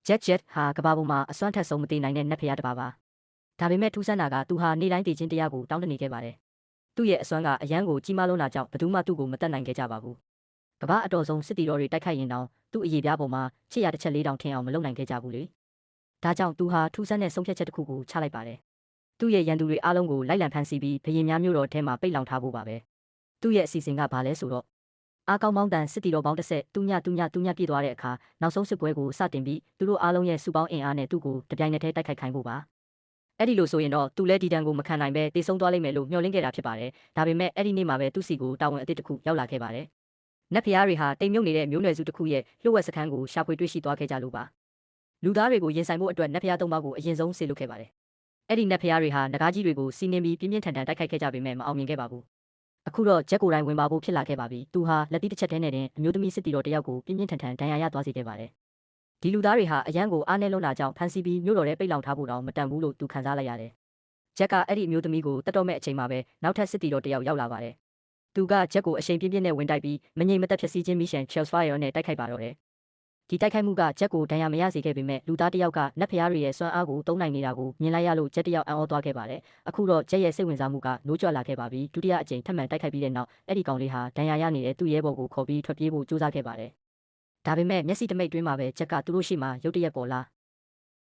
Jet ဟာကဘာပေါ်မှာအစွမ်းထက်ဆုံးမတည်နိုင်တဲ့နတ်ဖျားတစ်ပါးပါဒါပေမဲ့ထူးဆန်းတာကသူဟာနေ့တိုင်းတည်ခြင်းတရားကိုတောင်းတနေခဲ့ပါတယ်သူ့ရဲ့အစွမ်းကအယမ်းကိုကြီးမားလွန်းတာကြောင့်ဘယ်သူမှသူ့ကိုမတတ်နိုင်ခဲ့ကြပါဘူးကဘာအတော်ဆုံးစစ်တီတော်တွေတိုက်ခိုက်ရင်တောင်သူ့အရေးပြားပေါ်မှာချစ်ရတစ်ချက်လေးတောင်ထင်အောင်မလုပ်နိုင်ခဲ့ကြဘူးလေဒါကြောင့်သူဟာထူးဆန်းတဲ့ဆုံးဖြတ်ချက်တစ်ခုကိုချလိုက်ပါတယ်သူ့ရဲ့ရန်သူတွေအားလုံးကိုလိုက်လံဖမ်းဆီးပြီးဘရင်များမျိုးတော်ထဲမှာပိတ်လောင်ထားဖို့ပါပဲသူ့ရဲ့အစီအစဉ်ကဘာလဲဆိုတော့အားကောင်းမောင်းတန်စစ်တီတော်ပေါင်းတစ်ဆက်တူညပြည့်သွားတဲ့အခါနောက်ဆုံးစစ်ပွဲကိုစတင်ပြီးသူတို့အားလုံးရဲ့စုပေါင်းအင်အားနဲ့သူ့ကိုတပြိုင်နက်တည်းတိုက်ခိုက်ခိုင်းဖို့ပါအဲ့ဒီလိုဆိုရင်တော့သူလည်းဒီတန်ကိုမခံနိုင်ပဲတေဆုံးသွားလိမ့်မယ်လို့မျှော်လင့်ခဲ့တာဖြစ်ပါတယ်ဒါပေမဲ့အဲ့ဒီနေ့မှာပဲသူ့စီကိုတာဝန်အသစ်တစ်ခုရောက်လာခဲ့ပါတယ်နတ်ဖျားတွေဟာတိမ်မြုပ်နေတဲ့မျိုးနွယ်စုတစ်ခုရဲ့လျှို့ဝှက်စခန်းကိုရှာဖွေတွေ့ရှိသွားခဲ့ကြလို့ပါလူသားတွေကိုရင်ဆိုင်ဖို့အတွက်နတ်ဖျားသုံးပါးကိုအရင်ဆုံးဆေလွတ်ခဲ့ပါတယ်အဲ့ဒီနတ်ဖျားတွေဟာနဂါးကြီးတွေကိုစီးနှင်းပြီးပြင်းပြင်းထန်ထန်တိုက်ခိုက်ခဲ့ကြပေမဲ့မအောင်မြင်ခဲ့ပါဘူးအခုတော့ဂျက်ကိုယ်တိုင်ဝင်ပါဖို့ဖြစ်လာခဲ့ပါပြီသူဟာလက်သီးတစ်ချက်တည်းနဲ့တင်အမျိုးသမီးစစ်တီတော်တယောက်ကိုပြင်းပြင်းထန်ထန်ဒဏ်ရာရသွားစေခဲ့ပါတယ်ဒီလူသားတွေဟာအရန်ကိုအားနည်းလွန်းတာကြောင့်ဖမ်းဆီးပြီးမြို့တော်ထဲပိတ်လောင်ထားဖို့တောင်မတန်ဘူးလို့သူခံစားလိုက်ရတယ်ဂျက်ကအဲ့ဒီအမျိုးသမီးကိုတတ်တော့မဲ့အချိန်မှာပဲနောက်ထပ်စစ်တီတော်တယောက်ရောက်လာပါတယ်သူကဂျက်ကိုအချိန်ပြင်းပြင်းနဲ့ဝင်တိုက်ပြီးမငြိမ်မသက်ဖြစ်စီခြင်းမီးရှန် Chelsfire နဲ့တိုက်ခိုက်ပါတော့တယ်ဒီတိုက်ခိုက်မှုကဂျက်ကိုဒဏ်ရာမရစေခဲ့ပေမဲ့လူသားတယောက်ကနတ်ဖျားတွေရဲ့စွမ်းအားကိုသုံးနိုင်နေတာကိုမြင်လိုက်ရလို့ဂျက်တယောက်အံ့ဩသွားခဲ့ပါတယ်အခုတော့ဂျက်ရဲ့စိတ်ဝင်စားမှုကနိုးကြွလာခဲ့ပါပြီဒုတိယအကြိမ်ထပ်မံတိုက်ခိုက်ပြီးတဲ့နောက်အဲ့ဒီကောင်လေးဟာဒဏ်ရာရနေတဲ့သူ့ရဲဘော်ကိုခေါ်ပြီးထွက်ပြေးဖို့ကြိုးစားခဲ့ပါတယ်ဒါပေမဲ့မျက်စိတမိတ်တွင်းမှာပဲဂျက်ကသူတို့ရှိမှရုတ်တရက်ပေါ်လာ